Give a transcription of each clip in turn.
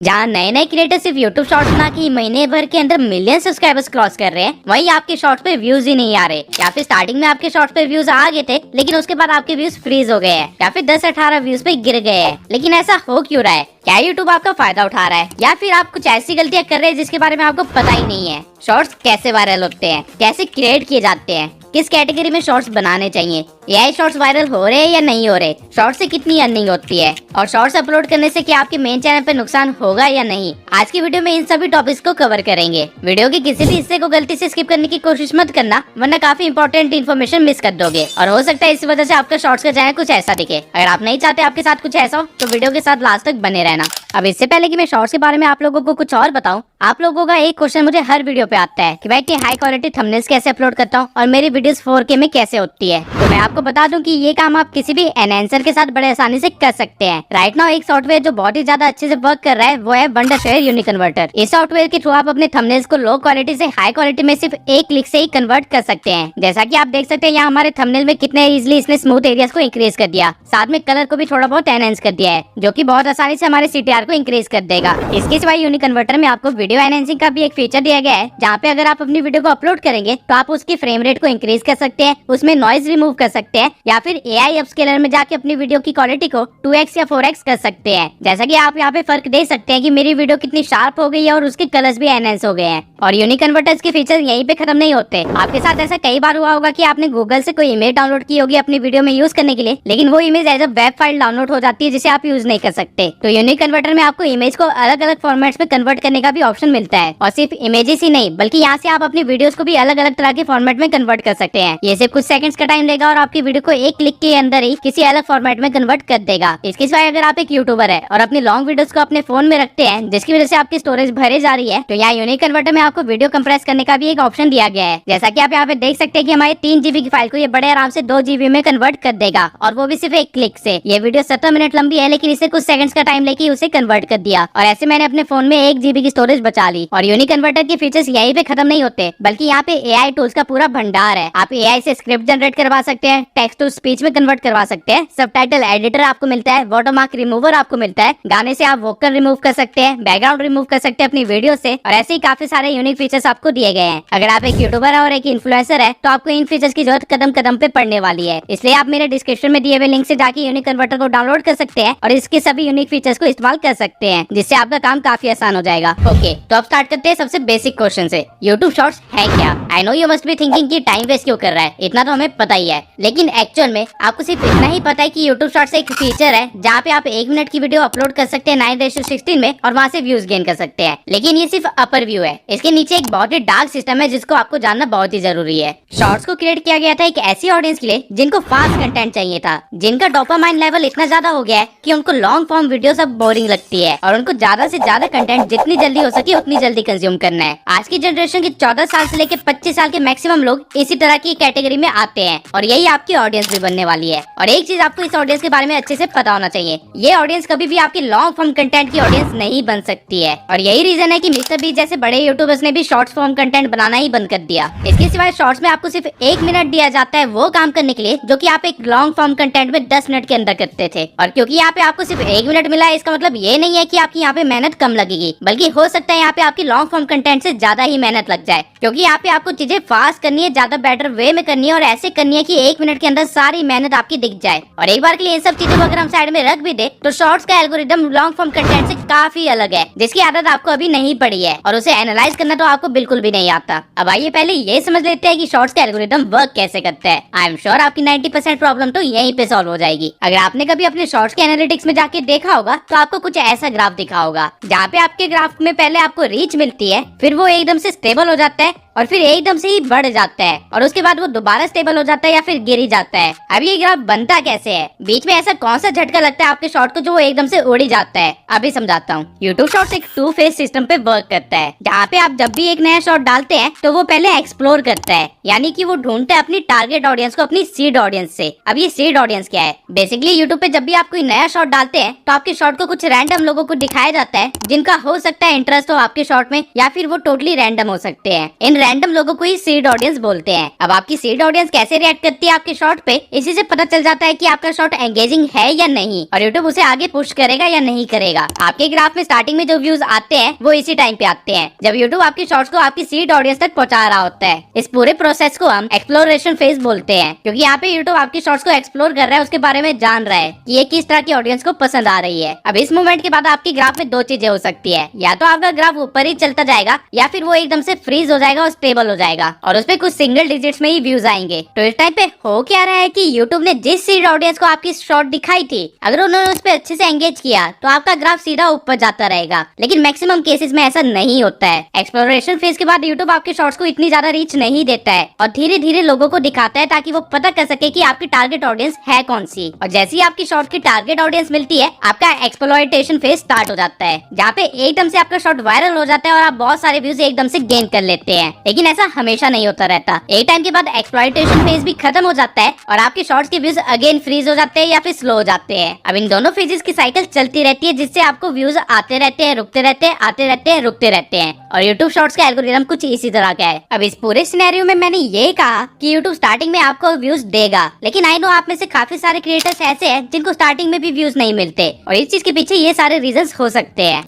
जहाँ नए नए क्रिएटर सिर्फ यूट्यूब शॉर्ट्स बना के महीने भर के अंदर मिलियन सब्सक्राइबर्स क्रॉस कर रहे हैं, वहीं आपके शॉर्ट्स पे व्यूज ही नहीं आ रहे। या फिर स्टार्टिंग में आपके शॉर्ट्स पे व्यूज आ गए थे लेकिन उसके बाद आपके व्यूज फ्रीज हो गए हैं, या फिर 10-18 व्यूज पे गिर गए हैं। लेकिन ऐसा हो क्यों रहा है? क्या यूट्यूब आपका फायदा उठा रहा है, या फिर आप कुछ ऐसी गलतियां कर रहे हैं जिसके बारे में आपको पता ही नहीं है? शॉर्ट्स कैसे वायरल होते हैं, कैसे क्रिएट किए जाते हैं, किस कैटेगरी में शॉर्ट्स बनाने चाहिए, एआई शॉर्ट्स वायरल हो रहे हैं या नहीं हो रहे, शॉर्ट्स से कितनी अर्निंग होती है, और शॉर्ट्स अपलोड करने से क्या आपके मेन चैनल पे नुकसान होगा या नहीं, आज की वीडियो में इन सभी टॉपिक्स को कवर करेंगे। वीडियो के किसी भी हिस्से को गलती से स्किप करने की कोशिश मत करना, वरना काफी इंपॉर्टेंट इन्फॉर्मेशन मिस कर दोगे और हो सकता है इस वजह से आपका शॉर्ट्स का चैनल कुछ ऐसा दिखे। अगर आप नहीं चाहते आपके साथ कुछ ऐसा हो तो वीडियो के साथ लास्ट तक बने रहना। अब इससे पहले कि मैं शॉर्ट्स के बारे में आप लोगों को कुछ और बताऊं, आप लोगों का एक क्वेश्चन मुझे हर वीडियो पे आता है कि भाई इतनी हाई क्वालिटी थंबनेल्स कैसे अपलोड करता हूं और मेरी वीडियोस 4K में कैसे होती है। तो मैं आपको बता दूं कि ये काम आप किसी भी एनहांसर के साथ बड़े आसानी से कर सकते हैं। राइट नाउ एक सॉफ्टवेयर जो बहुत ही ज्यादा अच्छे से वर्क कर रहा है वो है वंडरशेयर यूनिकन्वर्टर। इस सॉफ्टवेयर के थ्रू आप अपने थंबनेल्स को लो क्वालिटी से हाई क्वालिटी में सिर्फ एक क्लिक से ही कन्वर्ट कर सकते हैं। जैसा कि आप देख सकते हैं यहाँ हमारे थंबनेल में कितने इजीली इसने स्मूथ एरियाज को इंक्रीज कर दिया, साथ में कलर को भी थोड़ा बहुत एनहांस कर दिया है, जो कि बहुत आसानी से हमारे CTR को इंक्रीज कर देगा। इसके सिवाय यूनिकन्वर्टर में आपको वीडियो एनहांसिंग का भी एक फीचर दिया गया है, जहाँ पे अगर आप अपनी वीडियो को अपलोड करेंगे तो आप उसकी फ्रेम रेट को इंक्रीज कर सकते हैं, उसमें नॉइज रिमूव कर सकते हैं, या फिर AI अपस्केलर में जाके अपनी वीडियो की क्वालिटी को 2x या 4x कर सकते हैं। जैसा कि आप यहाँ पे फर्क देख सकते हैं कि मेरी वीडियो कितनी शार्प हो गई है और उसके कलर्स भी एनहांस हो गए हैं। और यूनिकन्वर्टर्स के फीचर यहीं पे खत्म नहीं होते। आपके साथ ऐसा कई बार हुआ होगा कि आपने गूगल से कोई इमेज डाउनलोड की होगी अपनी वीडियो में यूज करने के लिए, लेकिन वो image as a web file download हो जाती है जिसे आप यूज नहीं कर सकते। तो यूनिकन्वर्टर में आपको इमेज को अलग अलग फॉर्मेट्स में कन्वर्ट करने का भी ऑप्शन मिलता है, और सिर्फ इमेजेस ही नहीं बल्कि यहाँ से आप अपनी वीडियोस को भी अलग अलग तरह के फॉर्मेट में कन्वर्ट कर सकते हैं। ये सिर्फ कुछ सेकंड्स का टाइम लेगा और आपकी वीडियो को एक क्लिक के अंदर ही किसी अलग फॉर्मेट में कन्वर्ट कर देगा। इसके सिवाय अगर आप एक यूट्यूबर है और अपनी लॉन्ग वीडियोस को अपने फोन में रखते हैं जिसकी वजह से आपकी स्टोरेज भरे जा रही है, तो यहाँ यूनिकन्वर्टर में आपको वीडियो कंप्रेस करने का भी एक ऑप्शन दिया गया है। जैसा कि आप यहाँ पे देख सकते हैं कि हमारे 3 GB की फाइल को ये बड़े आराम से 2 GB में कन्वर्ट कर देगा, और वो भी सिर्फ एक क्लिक से। ये वीडियो 17 मिनट लंबी है लेकिन इसे कुछ सेकंड्स का टाइम लेके उसे कन्वर्ट कर दिया, और ऐसे मैंने अपने फोन में 1 GB की स्टोरेज बचा ली। और यूनिकन्वर्टर के फीचर्स यहीं पे खत्म नहीं होते, बल्कि यहाँ पे AI टूल्स का पूरा भंडार है। आप AI से स्क्रिप्ट जनरेट करवा सकते हैं, टेक्स्ट टू स्पीच में कन्वर्ट करवा सकते हैं, सबटाइटल एडिटर आपको मिलता है, वाटरमार्क रिमूवर आपको मिलता है, गाने से आप वोकल रिमूव कर सकते हैं, बैकग्राउंड रिमूव कर सकते हैं अपनी वीडियो से, और ऐसे ही काफी सारे यूनिक फीचर्स आपको दिए गए हैं। अगर आप एक यूट्यूबर है और एक इन्फ्लुएंसर है तो आपको इन फीचर्स की जरूरत कदम कदम पे पड़ने वाली है, इसलिए आप मेरे डिस्क्रिप्शन में दिए हुए लिंक से जाके यूनिकन्वर्टर को डाउनलोड कर सकते हैं और इसके सभी यूनिक फीचर्स को इस्तेमाल कर सकते हैं, जिससे आपका काम काफी आसान हो जाएगा। ओके, तो अब स्टार्ट करते हैं सबसे बेसिक क्वेश्चन से, यूट्यूब शॉर्ट्स है क्या? I know you must be thinking कि टाइम वेस्ट क्यों कर रहा है, इतना तो हमें पता ही है, लेकिन एक्चुअल में आपको सिर्फ इतना ही पता है कि यूट्यूब शॉर्ट्स एक फीचर है जहाँ पे आप 1 मिनट की वीडियो अपलोड कर सकते हैं 9:16 में और वहाँ से व्यूज गेन कर सकते हैं। लेकिन ये सिर्फ अपर व्यू है, इसके नीचे एक बहुत ही डार्क सिस्टम है जिसको आपको जानना बहुत ही जरूरी है। शॉर्ट्स को क्रिएट किया गया था एक ऐसी ऑडियंस के लिए जिनको फास्ट कंटेंट चाहिए था, जिनका डोपामाइन लेवल इतना ज्यादा हो गया है कि उनको लॉन्ग फॉर्म वीडियो सब बोरिंग लगती है और उनको ज्यादा से ज्यादा कंटेंट जितनी जल्दी हो सके उतनी जल्दी कंज्यूम करना है। आज की जनरेशन के 14 साल से लेकर 25 साल के मैक्सिमम लोग इसी तरह की कैटेगरी में आते हैं, और यही आपकी ऑडियंस भी बनने वाली है। और एक चीज आपको इस ऑडियंस के बारे में अच्छे से पता होना चाहिए, ये ऑडियंस कभी भी आपकी लॉन्ग फॉर्म कंटेंट की ऑडियंस नहीं बन सकती है, और यही रीजन है कि मिस्टर बीस्ट जैसे बड़े यूट्यूबर्स ने भी शॉर्ट फॉर्म कंटेंट बनाना ही बंद कर दिया। इसके सिवाय शॉर्ट्स में आपको सिर्फ 1 मिनट दिया जाता है वो काम करने के लिए जो कि आप एक लॉन्ग फॉर्म कंटेंट में 10 मिनट के अंदर करते थे, और क्योंकि यहाँ पे आपको सिर्फ 1 मिनट मिला है इसका मतलब ये नहीं है कि आपकी यहाँ पे मेहनत कम लगेगी, बल्कि हो सकता है यहाँ पे आपकी लॉन्ग फॉर्म कंटेंट से ज्यादा ही मेहनत लग जाए, क्योंकि यहाँ पे आपको चीजें फास्ट करनी है, ज्यादा बेटर वे में करनी है, और ऐसे करनी है कि 1 मिनट के अंदर सारी मेहनत आपकी दिख जाए। और एक बार के लिए इन सब चीजों को अगर हम साइड में रख भी दे तो शॉर्ट्स का एल्गोरिदम लॉन्ग फॉर्म कंटेंट से काफी अलग है, जिसकी आदत आपको अभी नहीं पड़ी है, और उसे एनालाइज करना तो आपको बिल्कुल भी नहीं आता। अब आइए पहले ये समझ लेते हैं कि शॉर्ट्स का एल्गोरिदम वर्क कैसे करता है। आई एम श्योर आपकी 90% प्रॉब्लम तो यहीं पे सॉल्व हो जाएगी। अगर आपने कभी अपने शॉर्ट्स के एनालिटिक्स में जाके देखा होगा तो आपको कुछ ऐसा ग्राफ दिखा होगा, जहाँ पे आपके ग्राफ में पहले आपको रीच मिलती है, फिर वो एकदम से स्टेबल हो जाता है और फिर एकदम से ही बढ़ जाता है, और उसके बाद वो दोबारा स्टेबल हो जाता है या फिर गिर ही जाता है। अब ये ग्राफ बनता कैसे है? बीच में ऐसा कौन सा झटका लगता है आपके शॉर्ट को जो वो एकदम से उड़ ही जाता है? अभी समझाता हूँ। यूट्यूब शॉर्ट्स एक 2 फेज सिस्टम पे वर्क करता है, जहाँ पे आप जब भी एक नया शॉर्ट डालते हैं तो वो पहले एक्सप्लोर करता है, यानी कि वो ढूंढता है अपनी टारगेट ऑडियंस को अपनी सीड ऑडियंस से। अब ये सीड ऑडियंस क्या है? बेसिकली यूट्यूब पे जब भी आप कोई नया शॉर्ट डालते हैं तो आपके शॉर्ट को कुछ रैंडम लोगों को दिखाया जाता है जिनका हो सकता है इंटरेस्ट हो आपके शॉर्ट में, या फिर वो टोटली रैंडम हो सकते हैं। इन रैंडम लोगों को ही सीड ऑडियंस बोलते हैं। अब आपकी सीड ऑडियंस कैसे रिएक्ट करती है आपके शॉर्ट पे, इसी से पता चल जाता है कि आपका शॉर्ट एंगेजिंग है या नहीं, और यूट्यूब उसे आगे पुश करेगा या नहीं करेगा। आपके ग्राफ में स्टार्टिंग में जो व्यूज आते हैं वो इसी टाइम पे आते हैं जब यूट्यूब आपके शॉर्ट्स को आपकी सीड ऑडियंस तक पहुंचा रहा होता है। इस पूरे प्रोसेस को हम एक्सप्लोरेशन फेज बोलते हैं, क्योंकि यहाँ पे यूट्यूब आपके शॉर्ट्स को एक्सप्लोर कर रहा है, उसके बारे में जान रहा है कि ये किस तरह की ऑडियंस को पसंद आ रही है। अब इस मोमेंट के बाद आपके ग्राफ में दो चीजें हो सकती है, या तो आपका ग्राफ ऊपर ही चलता जाएगा या फिर वो एकदम से फ्रीज हो जाएगा और स्टेबल हो जाएगा और उसपे कुछ सिंगल डिजिट्स में ही व्यूज आएंगे। तो इस टाइम पे हो क्या रहा है कि यूट्यूब ने जिस सीड ऑडियंस को आपकी शॉर्ट दिखाई थी, अगर उन्होंने उस पर अच्छे से एंगेज किया तो आपका ग्राफ सीधा ऊपर जाता रहेगा, लेकिन मैक्सिमम केसेस में ऐसा नहीं होता है। एक्सप्लोरेशन फेज के बाद यूट्यूब आपके शॉर्ट्स को इतनी ज्यादा रीच नहीं देता है और धीरे धीरे लोगों को दिखाता है ताकि वो पता कर सके कि आपकी टारगेट ऑडियंस है कौन सी। और जैसे ही आपकी शॉर्ट की टारगेट ऑडियंस मिलती है, आपका एक्सप्लॉयटेशन फेज स्टार्ट हो जाता है, जहाँ पे एकदम से आपका शॉर्ट वायरल हो जाता है और आप बहुत सारे व्यूज एकदम से गेन कर लेते हैं। लेकिन ऐसा हमेशा नहीं होता रहता, एक टाइम के बाद एक्सप्लॉयटेशन फेज भी खत्म हो जाता है और आपके शॉर्ट्स के व्यूज अगेन फ्रीज हो जाते हैं या फिर स्लो हो जाते हैं। अब इन दोनों फेजेस की साइकिल चलती रहती है, जिससे आपको व्यूज आते रहते हैं, रुकते रहते हैं, आते रहते हैं, रुकते रहते हैं। और यूट्यूब शॉर्ट्स का एल्गोरिथम कुछ इसी तरह का है। अब इस पूरे सिनेरियो में मैंने ये कहा कि यूट्यूब स्टार्टिंग में आपको व्यूज देगा, लेकिन आई नो आप में से काफी सारे क्रिएटर्स ऐसे हैं जिनको स्टार्टिंग में भी व्यूज नहीं मिलते, और इस चीज के पीछे ये सारे रीजंस हो सकते हैं।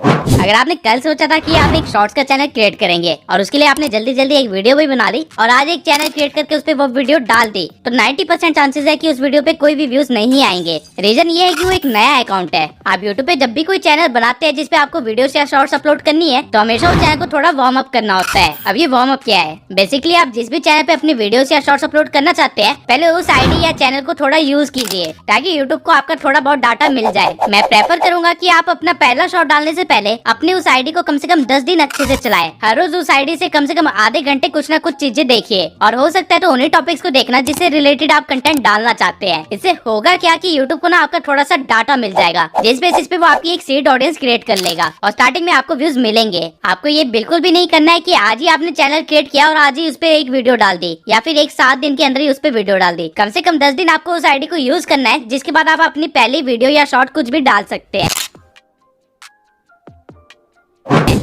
अगर आपने कल सोचा था कि आप एक शॉर्ट्स का चैनल क्रिएट करेंगे और उसके लिए आपने जल्दी जल्दी एक वीडियो भी बना ली और आज एक चैनल क्रिएट करके उस पे वो वीडियो डाल दी, तो 90% चांसेस है कि उस वीडियो पे कोई भी व्यूज नहीं आएंगे। रीजन ये है कि वो एक नया अकाउंट है। आप यूट्यूब पे जब भी कोई चैनल बनाते हैं जिसपे आपको वीडियोस या शॉर्ट्स अपलोड करनी है, तो हमेशा उस चैनल को थोड़ा वार्म अप करना होता है। अब ये वार्म अप क्या है? बेसिकली आप जिस भी चैनल पे अपनी वीडियोस या शॉर्ट्स अपलोड करना चाहते हैं, पहले उस आईडी या चैनल को थोड़ा यूज कीजिए ताकि यूट्यूब को आपका थोड़ा बहुत डाटा मिल जाए। मैं प्रेफर करूंगा कि आप अपना पहला शॉर्ट डालने से पहले अपनी उस आईडी को कम से कम 10 दिन अच्छे से चलाएं। हर रोज उस आईडी से कम आधे घंटे कुछ ना कुछ चीजें देखिए, और हो सकता है तो उन्हीं टॉपिक्स को देखना जिससे रिलेटेड आप कंटेंट डालना चाहते हैं। इससे होगा क्या कि यूट्यूब को ना आपका थोड़ा सा डाटा मिल जाएगा, जिस बेसिस पे वो आपकी एक सीड ऑडियंस क्रिएट कर लेगा और स्टार्टिंग में आपको व्यूज मिलेंगे। आपको ये बिल्कुल भी नहीं करना है कि आज ही आपने चैनल क्रिएट किया और आज ही उस पर एक वीडियो डाल दी, या फिर एक 7 दिन के अंदर ही उस पर वीडियो डाल दी। कम से कम 10 दिन आपको उस आईडी को यूज करना है, जिसके बाद आप अपनी पहली वीडियो या शॉर्ट कुछ भी डाल सकते हैं।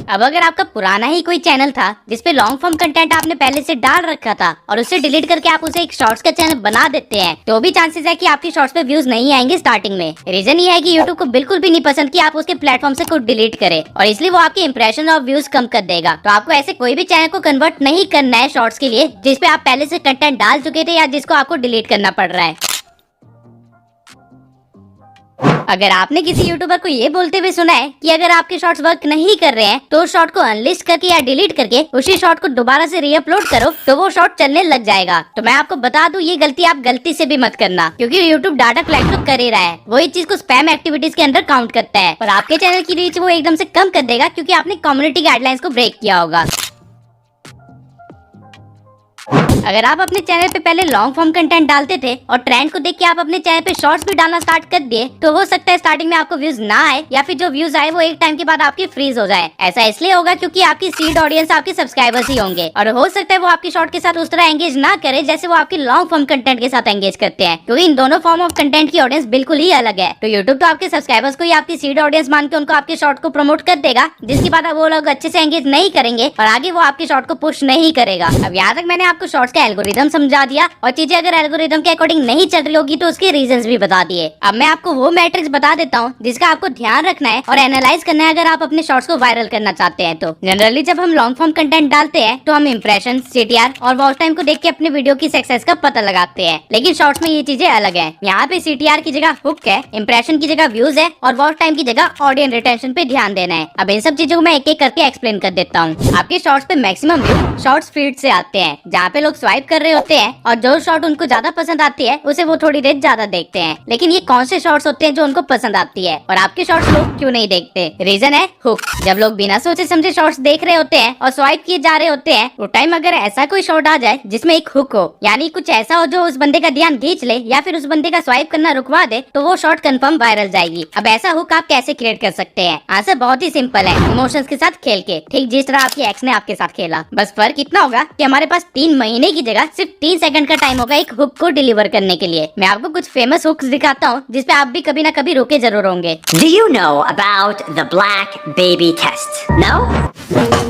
अब अगर आपका पुराना ही कोई चैनल था जिसपे लॉन्ग फॉर्म कंटेंट आपने पहले से डाल रखा था और उसे डिलीट करके आप उसे एक शॉर्ट्स का चैनल बना देते हैं, तो भी चांसेस है कि आपके शॉर्ट्स पे व्यूज नहीं आएंगे स्टार्टिंग में। रीजन ये है कि यूट्यूब को बिल्कुल भी नहीं पसंद कि आप उसके प्लेटफॉर्म से कुछ डिलीट करें, और इसलिए वो आपके इंप्रेशन और व्यूज कम कर देगा। तो आपको ऐसे कोई भी चैनल को कन्वर्ट नहीं करना है शॉर्ट्स के लिए जिसपे आप पहले से कंटेंट डाल चुके थे या जिसको आपको डिलीट करना पड़ रहा है। अगर आपने किसी यूट्यूबर को ये बोलते हुए सुना है कि अगर आपके शॉर्ट्स वर्क नहीं कर रहे हैं तो उस शॉर्ट को अनलिस्ट करके या डिलीट करके उसी शॉर्ट को दोबारा से रीअपलोड करो तो वो शॉर्ट चलने लग जाएगा, तो मैं आपको बता दूं ये गलती आप गलती से भी मत करना, क्योंकि यूट्यूब डाटा कलेक्ट तो कर ही रहा है। वो इस चीज को स्पैम एक्टिविटीज के अंदर काउंट करता है और आपके चैनल की रीच वो एकदम से कम कर देगा क्योंकि आपने कम्युनिटी गाइडलाइंस को ब्रेक किया होगा। अगर आप अपने चैनल पे पहले लॉन्ग फॉर्म कंटेंट डालते थे और ट्रेंड को देख के आप अपने चैनल पे शॉर्ट्स भी डालना स्टार्ट कर दिए, तो हो सकता है स्टार्टिंग में आपको व्यूज ना आए या फिर जो व्यूज आए वो एक टाइम के बाद आपकी फ्रीज हो जाए। ऐसा इसलिए होगा क्योंकि आपकी सीड ऑडियंस आपके सब्सक्राइबर्स ही होंगे, और हो सकता है वो आपकी शॉर्ट के साथ उस तरह एंगेज ना करे जैसे वो आपकी लॉन्ग फॉर्म कंटेंट के साथ एंगेज करते हैं, क्योंकि इन दोनों फॉर्म ऑफ कंटेंट की ऑडियंस बिल्कुल ही अलग है। तो यूट्यूब तो आपके सब्सक्राइबर्स को ही आपकी सीड ऑडियंस मान के उनको आपके शॉर्ट को प्रमोट कर देगा, जिसके बाद वो लोग अच्छे से एंगेज नहीं करेंगे और आगे वो आपके शॉर्ट को पुश नहीं करेगा। अब यहाँ तक मैंने आपको शॉर्ट्स का एल्गोरिथम समझा दिया और चीजें अगर एल्गोरिथम के अकॉर्डिंग नहीं चल रही होगी तो उसके रीजंस भी बता दिए। अब मैं आपको वो मैट्रिक्स बता देता हूँ जिसका आपको ध्यान रखना है और एनालाइज करना है अगर आप अपने शॉर्ट्स को वायरल करना चाहते हैं। तो जनरली जब हम लॉन्ग फॉर्म कंटेंट डालते हैं तो हम इंप्रेशन, सीटीआर और वॉच टाइम को देख के अपने वीडियो की सक्सेस का पता लगाते हैं, लेकिन शॉर्ट्स में ये चीजें अलग है। यहाँ पे सीटीआर की जगह हुक है, इंप्रेशन की जगह व्यूज है और वॉच टाइम की जगह ऑडियंस रिटेंशन पे ध्यान देना है। अब इन सब चीजों को मैं एक एक करके एक्सप्लेन कर देता हूँ। आपके शॉर्ट्स पे मैक्सिमम व्यू शॉर्ट्स फीड से आते हैं, जहाँ पे लोग स्वाइप कर रहे होते हैं और जो शॉर्ट उनको ज्यादा पसंद आती है उसे वो थोड़ी देर ज्यादा देखते हैं। लेकिन ये कौन से शॉर्ट्स होते हैं जो उनको पसंद आती है और आपके शॉर्ट्स लोग क्यों नहीं देखते? रीजन है हुक। जब लोग बिना सोचे समझे शॉर्ट्स देख रहे होते हैं और स्वाइप किए जा रहे होते हैं, वो टाइम अगर ऐसा कोई शॉर्ट आ जाए जिसमें एक हुक हो, यानी कुछ ऐसा हो जो उस बंदे का ध्यान खींच ले या फिर उस बंदे का स्वाइप करना रुकवा दे, तो वो शॉर्ट कंफर्म वायरल जाएगी। अब ऐसा हुक आप कैसे क्रिएट कर सकते हैं? आंसर बहुत ही सिंपल है, इमोशंस के साथ खेल के, ठीक जिस तरह आपकी एक्स ने आपके साथ खेला। बस फर्क इतना होगा कि हमारे पास 3 3 महीने की जगह सिर्फ 3 सेकंड का टाइम होगा एक हुक को डिलीवर करने के लिए। मैं आपको कुछ फेमस हुक्स दिखाता हूँ जिसपे आप भी कभी ना कभी रुके जरूर होंगे। Do you know about the black baby test? No?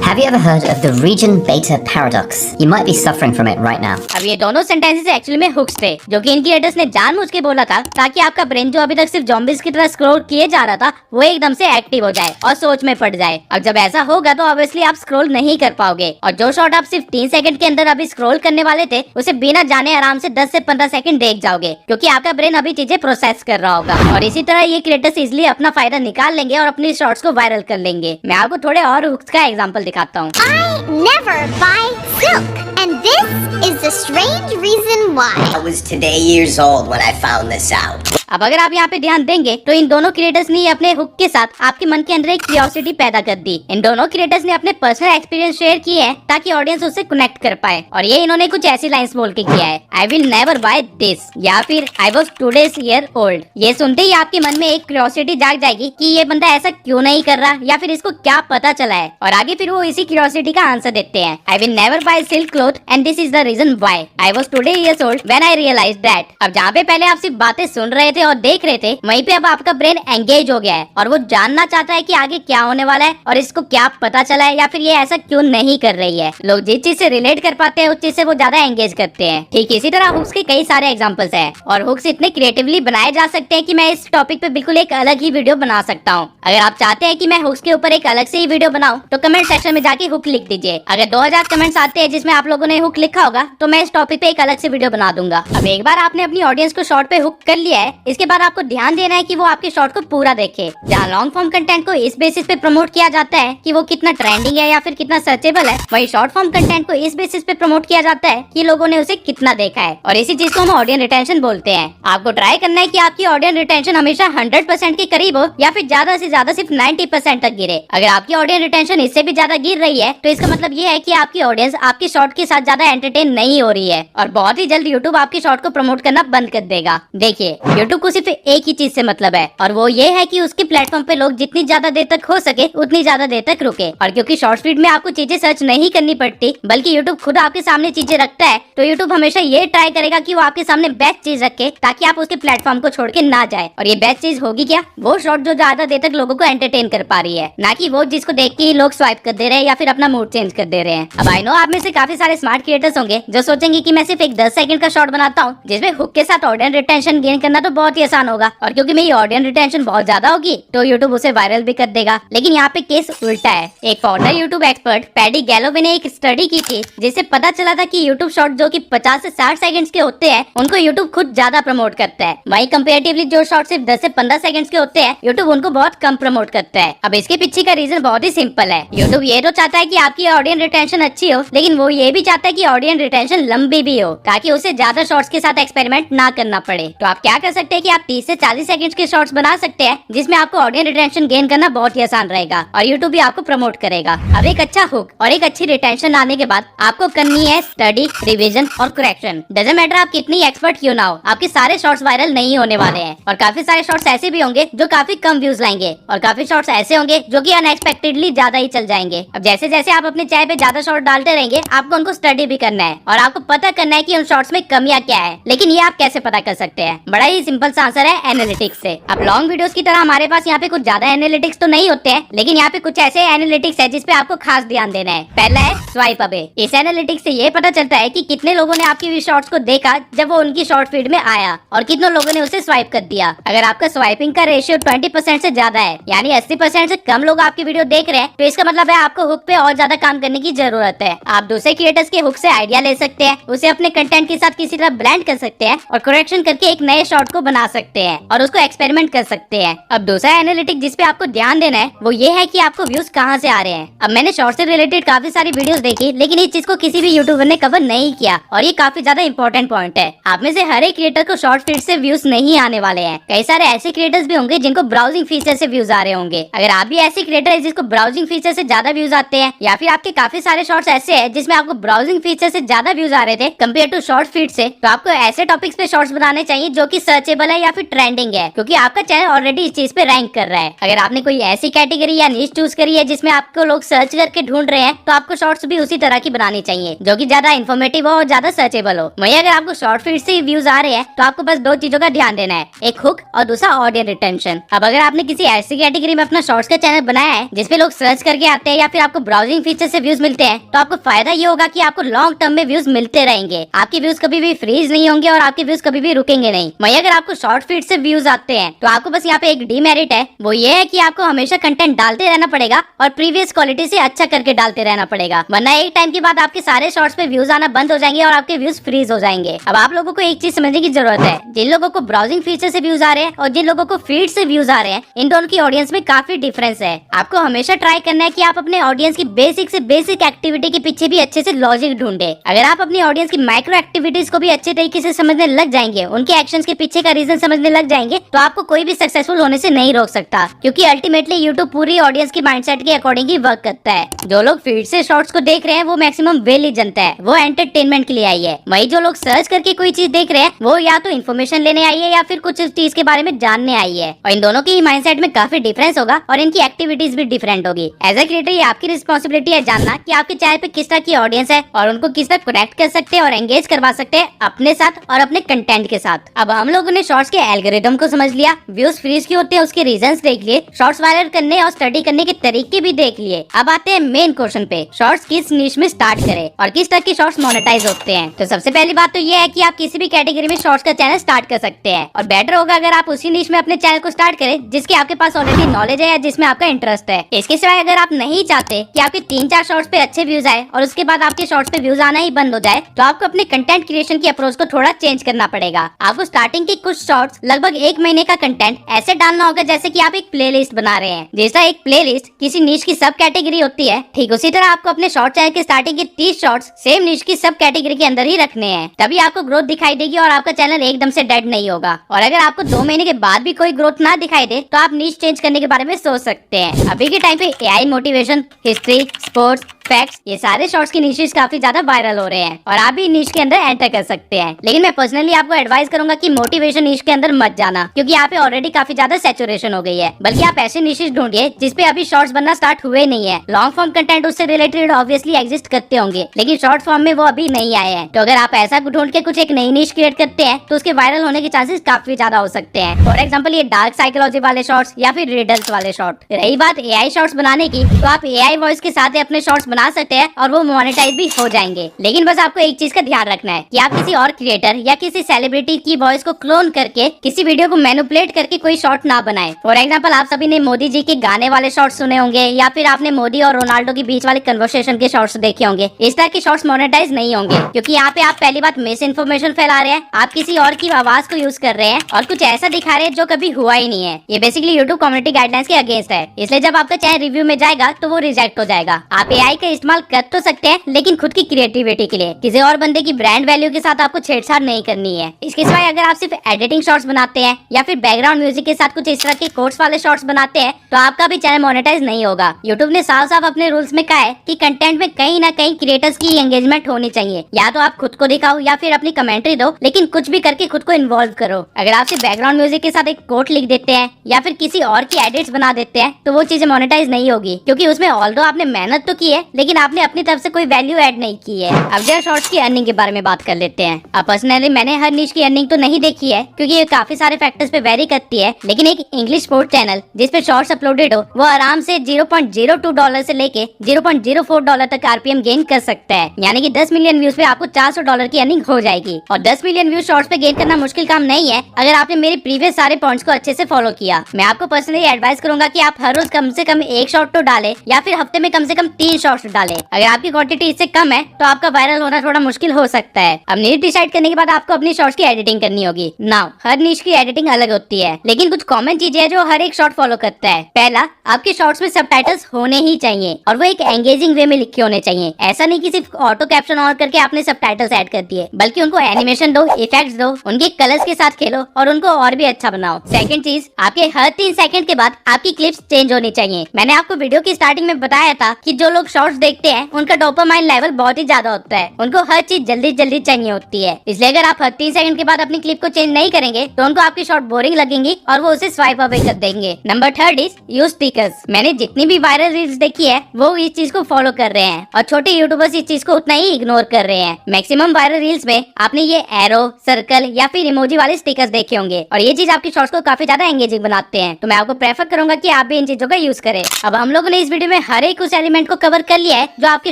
Have you ever heard of the region beta paradox? You might be suffering from it right now. अब ये दोनों सेंटेंसेस एक्चुअली में हुक्स थे जो कि क्रिएटर्स ने जानबूझ के बोला था ताकि आपका ब्रेन जो अभी तक सिर्फ ज़ॉम्बीज की तरह स्क्रॉल किए जा रहा था वो एकदम से एक्टिव हो जाए और सोच में पड़ जाए। अब जब ऐसा होगा तो ऑब्वियसली आप स्क्रॉल नहीं कर पाओगे और जो शॉट आप सिर्फ 3 सेकंड के अंदर अभी स्क्रॉल करने वाले थे उसे बिना जाने आराम से 10 से 15 सेकंड देख जाओगे क्योंकि आपका ब्रेन अभी चीजें प्रोसेस कर रहा होगा। और इसी तरह ये क्रिएटर्स इजिली अपना फायदा निकाल लेंगे और अपनी शॉर्ट्स को वायरल कर लेंगे। मैं आपको थोड़े और हुक्स का एग्जांपल दिखाता हूँ। I never buy silk, and this is the strange reason why. I was today years old when I found this out. अब अगर आप यहाँ पे ध्यान देंगे तो इन दोनों क्रिएटर्स ने अपने हुक के साथ आपके मन के अंदर एक क्यूरियोसिटी पैदा कर दी। इन दोनों क्रिएटर्स ने अपने पर्सनल एक्सपीरियंस शेयर किए हैं ताकि ऑडियंस उससे कनेक्ट कर पाए और ये इन्होंने कुछ ऐसी लाइंस बोल के किया है, I will never buy this या फिर I was 2 days year old. ये सुनते ही आपके मन में एक क्यूरियोसिटी जाग जाएगी कि ये बंदा ऐसा क्यों नहीं कर रहा या फिर इसको क्या पता चला है और आगे फिर वो इसी क्यूरियोसिटी का आंसर देते हैं, I will never buy silk cloth and this is the reason why I was 2 days year old when I realised that. अब जहाँ पे पहले आप सिर्फ बातें सुन रहे थे और देख रहे थे वहीं पे अब आपका ब्रेन एंगेज हो गया है और वो जानना चाहता है कि आगे क्या होने वाला है और इसको क्या पता चला है या फिर ये ऐसा क्यों नहीं कर रही है। लोग जिस चीज से रिलेट कर पाते हैं उस चीज से वो ज्यादा एंगेज करते हैं। ठीक इसी तरह हुक्स के कई सारे एग्जांपल्स हैं और हुक्स इतने क्रिएटिवली बनाए जा सकते हैं कि मैं इस टॉपिक पे बिल्कुल एक अलग ही वीडियो बना सकता हूँ। अगर आप चाहते हैं कि मैं हुक्स के ऊपर एक अलग से ही वीडियो बनाऊं तो कमेंट सेक्शन में जाके हुक लिख दीजिए। अगर 2000 कमेंट्स आते हैं जिसमें आप लोगों ने हुक लिखा होगा तो मैं इस टॉपिक पे एक अलग से वीडियो बना दूंगा। अब एक बार आपने अपनी ऑडियंस को शॉर्ट पे हुक कर लिया है, इसके बाद आपको ध्यान देना है कि वो आपके शॉर्ट को पूरा देखे। जहाँ लॉन्ग फॉर्म कंटेंट को इस बेसिस पे प्रमोट किया जाता है कि वो कितना ट्रेंडिंग है या फिर कितना सर्चेबल है, वही शॉर्ट फॉर्म कंटेंट को इस बेसिस पे प्रमोट किया जाता है कि लोगों ने उसे कितना देखा है और इसी चीज को हम ऑडियंस रिटेंशन बोलते हैं। आपको ट्राई करना है कि आपकी ऑडियंस रिटेंशन हमेशा 100% के करीब हो या फिर ज्यादा से ज्यादा सिर्फ 90% तक गिरे। अगर आपकी ऑडियंस रिटेंशन इससे भी ज्यादा गिर रही है तो इसका मतलब ये है कि आपकी ऑडियंस आपकी शॉर्ट के साथ ज्यादा एंटरटेन नहीं हो रही है और बहुत ही जल्द यूट्यूब आपकी शॉर्ट को प्रमोट करना बंद कर देगा। देखिए यूट्यूब को सिर्फ एक ही चीज से मतलब है और वो ये है कि उसके प्लेटफॉर्म पे लोग जितनी ज्यादा देर तक हो सके उतनी ज्यादा देर तक रुके। और क्योंकि शॉर्ट फीड में आपको चीजें सर्च नहीं करनी पड़ती बल्कि यूट्यूब खुद आपके सामने चीजें रखता है तो यूट्यूब हमेशा ये ट्राई करेगा कि वो आपके सामने बेस्ट चीज रखे ताकि आप उसके प्लेटफॉर्म को छोड़ के ना जाए। और ये बेस्ट चीज होगी क्या? वो शॉर्ट जो ज्यादा देर तक लोगों को एंटरटेन कर पा रही है, ना कि वो जिसको देख के ही लोग स्वाइप कर दे रहे हैं या फिर अपना मूड चेंज कर दे रहे हैं। अब आई नो आप में से काफी सारे स्मार्ट क्रिएटर्स होंगे जो सोचेंगे कि मैं सिर्फ एक 10 सेकंड का शॉर्ट बनाता हूँ जिसमें हुक के साथ ऑडियंस रिटेंशन गेन करना तो बहुत ही आसान होगा और क्योंकि मेरी ऑडियंस रिटेंशन बहुत ज्यादा होगी तो यूट्यूब उसे वायरल भी कर देगा। लेकिन यहाँ पे केस उल्टा है। एक foreigner YouTube expert paddy Galloway ने एक स्टडी की थी जिससे पता चला था कि यूट्यूब शॉर्ट जो कि 50 से 60 सेकंड्स के होते हैं उनको यूट्यूब खुद ज्यादा प्रमोट करता है, वहीं कंपेरेटिवली जो शॉर्ट सिर्फ 10 से 15 सेकंड्स के होते हैं यूट्यूब उनको बहुत कम प्रमोट करता है। अब इसके पीछे का रीजन बहुत ही सिंपल है। यूट्यूब ये तो चाहता है कि आपकी ऑडियंस रिटेंशन अच्छी हो लेकिन वो ये भी चाहता है कि ऑडियंस रिटेंशन लंबी भी हो ताकि उसे ज्यादा शॉर्ट्स के साथ एक्सपेरिमेंट ना करना पड़े। तो आप क्या कर सकते हैं कि आप 30 से 40 सेकंड्स के शॉर्ट्स बना सकते हैं जिसमें आपको ऑडियंस रिटेंशन गेन करना बहुत ही आसान रहेगा और यूट्यूब भी आपको प्रमोट करेगा। अब एक अच्छा हुक और एक अच्छी रिटेंशन आने के बाद आपको करनी है स्टडी, रिवीजन और करेक्शन। डजंट मैटर आप कितनी एक्सपर्ट क्यों ना हो, आपके सारे शॉर्ट्स वायरल नहीं होने वाले हैं और काफी सारे शॉर्ट्स ऐसे भी होंगे जो काफी कम व्यूज लाएंगे और काफी शॉर्ट्स ऐसे होंगे जो कि अनएक्सपेक्टेडली ज्यादा ही चल जाएंगे। अब जैसे जैसे आप अपने चाय पे ज्यादा शॉर्ट डालते रहेंगे आपको उनको स्टडी भी करना है और आपको पता करना है कि उन शॉर्ट्स में कमियां क्या है। लेकिन ये आप कैसे पता कर सकते हैं? बड़ा ही सिंपल सा आंसर है एनालिटिक्स से। अब लॉन्ग वीडियोस की तरह हमारे पास यहाँ पे कुछ ज्यादा एनालिटिक्स तो नहीं होते हैं लेकिन यहाँ पे कुछ ऐसे एनालिटिक्स है जिसपे आपको खास ध्यान देना है। पहला है स्वाइप अवे। इस एनालिटिक्स से ये पता चलता है कि कितने लोगों ने आपकी शॉर्ट्स को देखा जब वो उनकी शॉर्ट फीड में आया और कितने लोगों ने उसे स्वाइप कर दिया। अगर आपका स्वाइपिंग का रेशियो 20% से ज्यादा है यानी 80% से कम लोग आपकी वीडियो देख रहे हैं तो इसका मतलब है आपको हुक पे और ज्यादा काम करने की जरूरत है। आप दूसरे क्रिएटर्स के हुक से आइडिया ले सकते हैं, उसे अपने कंटेंट के साथ किसी तरह ब्लेंड कर सकते हैं और करेक्शन करके एक नए शॉर्ट को बना सकते हैं और उसको एक्सपेरिमेंट कर सकते हैं। अब दूसरा एनालिटिक जिसपे आपको ध्यान देना है वो ये है कि आपको व्यूज कहाँ से आ रहे हैं। अब मैंने शॉर्ट से रिलेटेड काफी सारी वीडियोस देखी लेकिन इस चीज को किसी भी यूट्यूबर ने कवर नहीं किया और ये काफी ज्यादा इंपॉर्टेंट पॉइंट है। आप में से हर एक क्रिएटर को शॉर्ट फीड से व्यूज नहीं आने वाले हैं। कई सारे ऐसे क्रिएटर्स भी होंगे जिनको ब्राउजिंग फीचर से व्यूज आ रहे होंगे। अगर आप भी ऐसे क्रिएटर है जिसको ब्राउजिंग फीचर से ज्यादा व्यूज आते हैं या फिर आपके काफी सारे शॉर्ट्स ऐसे हैं जिसमें आपको ब्राउजिंग फीचर से ज्यादा व्यूज आ रहे थे कंपेयर टू शॉर्ट फीड से, तो आपको ऐसे टॉपिक्स पे शॉर्ट्स बनाने चाहिए जो कि सर्चेबल सर्चेबल है या फिर ट्रेंडिंग है, क्योंकि आपका चैनल ऑलरेडी इस चीज पे रैंक कर रहा है। अगर आपने कोई ऐसी कैटेगरी या नीश चूज करी है जिसमें आपको लोग सर्च करके ढूंढ रहे हैं, तो आपको शॉर्ट्स भी उसी तरह की बनानी चाहिए जो कि ज्यादा इन्फॉर्मेटिव हो और ज्यादा सर्चेबल हो। वहीं अगर आपको शॉर्ट फीड से व्यूज आ रहे हैं तो आपको बस 2 चीजों का ध्यान देना है, एक हुक और दूसरा ऑडियंस रिटेंशन। अब अगर आपने किसी ऐसी कैटेगरी में अपना शॉर्ट्स का चैनल बनाया है जिसपे लोग सर्च करके आते हैं या फिर आपको ब्राउजिंग फीचर से व्यूज मिलते हैं, तो आपको फायदा ये होगा कि आपको लॉन्ग टर्म में व्यूज मिलते रहेंगे। आपके व्यूज कभी भी फ्रीज नहीं होंगे और आपके व्यूज कभी भी रुकेंगे नहीं। वहीं अगर आपको शॉर्ट फीड से व्यूज आते हैं तो आपको बस यहाँ पे एक डीमेरिट है, वो ये है कि आपको हमेशा कंटेंट डालते रहना पड़ेगा और प्रीवियस क्वालिटी से अच्छा करके डालते रहना पड़ेगा, वरना एक टाइम के बाद आपके सारे शॉर्ट्स पे व्यूज आना बंद हो जाएंगे और आपके व्यूज फ्रीज हो जाएंगे। अब आप लोगों को एक चीज समझने की जरूरत है, जिन लोगों को ब्राउजिंग फीचर से व्यूज आ रहे हैं और जिन लोगों को फीड से व्यूज आ रहे हैं, इन दोनों की ऑडियंस में काफी डिफरेंस है। आपको हमेशा ट्राई करना है कि आप अपने ऑडियंस की बेसिक से बेसिक एक्टिविटी के पीछे भी अच्छे से लॉजिक ढूंढे। अगर आप अपनी ऑडियंस की माइक्रो एक्टिविटीज को भी अच्छे तरीके से समझने लग जाएंगे, उनके एक्शंस के पीछे का रीजन समझने लग जाएंगे, तो आपको कोई भी सक्सेसफुल होने से नहीं रोक सकता, क्योंकि अल्टीमेटली यूट्यूब पूरी ऑडियंस की माइंडसेट के अकॉर्डिंग ही वर्क करता है। जो लोग फीड से शॉर्ट्स को देख रहे हैं वो मैक्सिमम वेल ही जनता है, वो एंटरटेनमेंट के लिए आई है। वही जो लोग सर्च करके कोई चीज देख रहे हैं वो या तो इन्फॉर्मेशन लेने आई है या फिर कुछ चीज के बारे में जानने आई है, और इन दोनों की माइंडसेट में काफी डिफरेंस होगा और इनकी एक्टिविटीज भी डिफरेंट होगी। एज ए क्रिएटर ये आपकी रिस्पॉन्सिबिलिटी है जानना कि आपके चैनल पे किस तरह की ऑडियंस है और उनको किस तरह कनेक्ट कर सकते हैं और एंगेज करवा सकते हैं अपने साथ और अपने कंटेंट के साथ। अब हम लोगों ने शॉर्ट्स के एल्गोरिदम को समझ लिया, व्यूज फ्रीज क्यों होते हैं उसके रीजंस देख लिए, शॉर्ट्स वायरल करने और स्टडी करने के तरीके भी देख लिए। अब आते हैं मेन क्वेश्चन पे, शॉर्ट्स किस नीश में स्टार्ट करें और किस तरह के शॉर्ट्स मोनेटाइज होते हैं। तो सबसे पहली बात तो ये है कि आप किसी भी कैटेगरी में शॉर्ट्स का चैनल स्टार्ट कर सकते हैं, और बेटर होगा अगर आप उसी नीश में अपने चैनल को स्टार्ट करें जिसके आपके पास ऑलरेडी नॉलेज है या जिसमें आपका इंटरेस्ट है। इसके सिवाय अगर आप नहीं चाहते कि आपके 3-4 शॉर्ट्स पे अच्छे व्यूज आए और उसके बाद आपके शॉर्ट्स पे व्यूज आना ही बंद हो जाए, तो आपको अपने कंटेंट क्रिएशन की अप्रोच को थोड़ा चेंज करना पड़ेगा। आपको स्टार्टिंग के कुछ शॉर्ट्स लगभग 1 महीने का कंटेंट ऐसे डालना होगा जैसे कि आप एक प्लेलिस्ट बना रहे हैं। जैसा एक प्लेलिस्ट किसी नीश की सब कैटेगरी होती है, ठीक उसी तरह आपको अपने शॉर्ट चैनल के स्टार्टिंग के 30 शॉर्ट्स सेम नीश की सब कैटेगरी के अंदर ही रखने हैं, तभी आपको ग्रोथ दिखाई देगी और आपका चैनल एकदम से डेड नहीं होगा। और अगर आपको 2 महीने के बाद भी कोई ग्रोथ ना दिखाई दे तो आप नीश चेंज करने के बारे में सोच सकते हैं। अभी के टाइम पे AI, motivation, history, sports, facts, ये सारे शॉर्ट्स की निशेस काफी ज्यादा वायरल हो रहे हैं और आप भी निश के अंदर एंटर कर सकते हैं। लेकिन मैं पर्सनली आपको एडवाइस करूंगा कि मोटिवेशन निश के अंदर मत जाना, क्योंकि यहाँ पे ऑलरेडी काफी ज्यादा सैचुरेशन हो गई है। बल्कि आप ऐसे निशेस ढूंढिए जिसपे अभी शॉर्ट्स बनना स्टार्ट हुए नहीं है। लॉन्ग फॉर्म कंटेंट उससे रिलेटेड ऑब्वियसली एग्जिस्ट करते होंगे, लेकिन शॉर्ट फॉर्म में वो अभी नहीं आए हैं। तो अगर आप ऐसा ढूंढ के कुछ एक नई निश क्रिएट करते हैं तो उसके वायरल होने के चांसेस काफी ज्यादा हो सकते हैं। फॉर एग्जाम्पल ये डार्क साइकोलॉजी वाले शॉर्ट्स या फिर रिडल्स वाले शॉर्ट। रही बात एआई शॉर्ट्स बनाने की, तो आप एआई वॉइस के साथ अपने शॉर्ट्स बना सकते हैं और वो मोनेटाइज भी हो जाएंगे। लेकिन बस आपको एक चीज का ध्यान रखना है कि आप किसी और क्रिएटर या किसी सेलिब्रिटी की वॉइस को क्लोन करके किसी वीडियो को मैनिपुलेट करके कोई शॉर्ट ना बनाए। फॉर एग्जांपल आप सभी ने मोदी जी के गाने वाले शॉर्ट्स सुने होंगे या फिर आपने मोदी और रोनाल्डो के बीच वाले कन्वर्सेशन के शॉर्ट्स देखे होंगे। इस तरह के शॉर्ट्स मोनेटाइज नहीं होंगे, क्योंकि यहाँ पे आप पहली बात मिस इन्फॉर्मेशन फैला रहे हैं, आप किसी और की आवाज को यूज कर रहे हैं और कुछ ऐसा दिखा रहे हैं जो कभी हुआ ही नहीं है। ये बेसिकली यूट्यूब कम्युनिटी गाइडलाइंस के अगेंस्ट है, इसलिए जब आपका चैनल रिव्यू में जाएगा तो वो रिजेक्ट हो जाएगा। आप एआई का इस्तेमाल कर तो सकते हैं, लेकिन खुद की क्रिएटिविटी के लिए, किसी और बंदे की ब्रांड वैल्यू के साथ आपको छेड़छाड़ नहीं करनी है। इसके सिवाय अगर आप सिर्फ एडिटिंग शॉर्ट्स बनाते हैं या फिर बैकग्राउंड म्यूजिक के साथ कुछ इस तरह के कोट्स वाले शॉर्ट्स बनाते हैं तो आपका भी चैनल मोनेटाइज नहीं होगा। यूट्यूब ने साफ साफ अपने रूल्स में कहा है कि कंटेंट में कहीं ना कहीं क्रिएटर्स की एंगेजमेंट होनी चाहिए। या तो आप खुद को दिखाओ या फिर अपनी कमेंट्री दो, लेकिन कुछ भी करके खुद को इन्वॉल्व करो। अगर आप सिर्फ बैकग्राउंड म्यूजिक के साथ एक कोट लिख देते हैं या फिर किसी और की एडिट्स बना देते हैं तो वो चीजें मोनेटाइज नहीं होगी, क्योंकि उसमें ऑल्दो आपने मेहनत तो की है लेकिन आपने अपनी तरफ से कोई वैल्यू ऐड नहीं की है। अब जरा शॉर्ट्स की अर्निंग के बारे में बात कर लेते हैं। अब पर्सनली मैंने हर निश की अर्निंग तो नहीं देखी है, क्योंकि ये काफी सारे फैक्टर्स पे वेरी करती है, लेकिन एक इंग्लिश स्पोर्ट चैनल जिस पे शॉर्ट्स अपलोडेड हो वो आराम से $0.02 से लेके $0.04 तक आरपीएम गेन कर सकता है। यानी कि 10 मिलियन व्यूज पे आपको $400 की अर्निंग हो जाएगी। और 10 मिलियन व्यूज शॉर्ट्स पे गेन करना मुश्किल काम नहीं है अगर आपने मेरे प्रीवियस सारे पॉइंट्स को अच्छे से फॉलो किया। मैं आपको पर्सनली एडवाइस करूंगा कि आप हर रोज कम से कम 1 शॉर्ट तो डालें या फिर हफ्ते में कम से कम 3 शॉर्ट्स डालें। अगर आपकी क्वांटिटी इससे कम है तो आपका वायरल होना थोड़ा मुश्किल हो सकता है। अब नीश डिसाइड करने के बाद आपको अपनी शॉर्ट्स की एडिटिंग करनी होगी। नाउ हर नीश की एडिटिंग अलग होती है, लेकिन कुछ कॉमन चीजें हैं जो हर एक शॉर्ट फॉलो करता है। पहला, आपके शॉर्ट्स में सबटाइटल्स होने ही चाहिए और वो एक एंगेजिंग वे में लिखे होने चाहिए। ऐसा नहीं कि सिर्फ ऑटो कैप्शन ऑन करके आपने सबटाइटल्स ऐड कर दिए, बल्कि उनको एनिमेशन दो, इफेक्ट्स दो, उनके कलर्स के साथ खेलो और उनको और भी अच्छा बनाओ। सेकंड चीज, आपके हर 3 सेकंड के बाद आपकी क्लिप्स चेंज होनी चाहिए। मैंने आपको वीडियो की स्टार्टिंग में बताया था कि जो लोग शॉर्ट्स शॉर्ट्स देखते हैं उनका डोपामाइन लेवल बहुत ही ज्यादा होता है, उनको हर चीज जल्दी जल्दी चाहिए होती है। इसलिए अगर आप हर 3 सेकंड के बाद अपनी क्लिप को चेंज नहीं करेंगे तो उनको आपकी शॉर्ट बोरिंग लगेंगी और वो उसे स्वाइप अवे कर देंगे। Number 3 is use stickers. मैंने जितनी भी वायरल रील्स देखी है वो इस चीज को फॉलो कर रहे हैं और छोटे यूट्यूबर्स इस चीज को उतना ही इग्नोर कर रहे हैं। मैक्सिमम वायरल रील्स में आपने ये एरो, सर्कल या फिर इमोजी वाले स्टिकर्स देखे होंगे और ये चीज आपकी शॉर्ट्स को काफी ज्यादा एंगेजिंग बनाते हैं। तो मैं आपको प्रेफर करूंगा कि आप भी इन चीजों का यूज करें। अब हम लोगों ने इस वीडियो में हर एक उस एलिमेंट को कवर कर लिया है जो आपके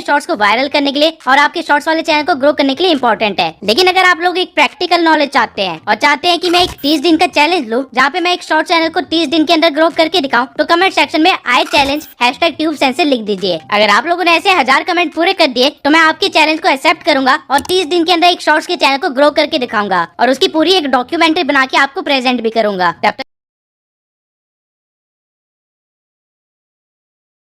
शॉर्ट्स को वायरल करने के लिए और आपके शॉर्ट्स वाले चैनल को ग्रो करने के लिए इंपॉर्टेंट है। लेकिन अगर आप लोग एक प्रैक्टिकल नॉलेज चाहते हैं और चाहते हैं कि मैं एक 30 दिन का चैलेंज लूं जहाँ पे मैं एक शॉर्ट चैनल को 30 दिन के अंदर ग्रो करके दिखाऊं, तो कमेंट सेक्शन में आई चैलेंज #TubeSense लिख दीजिए। अगर आप लोगों ने ऐसे 1000 कमेंट पूरे कर दिए तो मैं आपके चैलेंज को एक्सेप्ट करूंगा और 30 दिन के अंदर एक शॉर्ट्स के चैनल को ग्रो करके दिखाऊंगा और उसकी पूरी एक डॉक्यूमेंट्री बना के आपको प्रेजेंट भी करूंगा। तब तक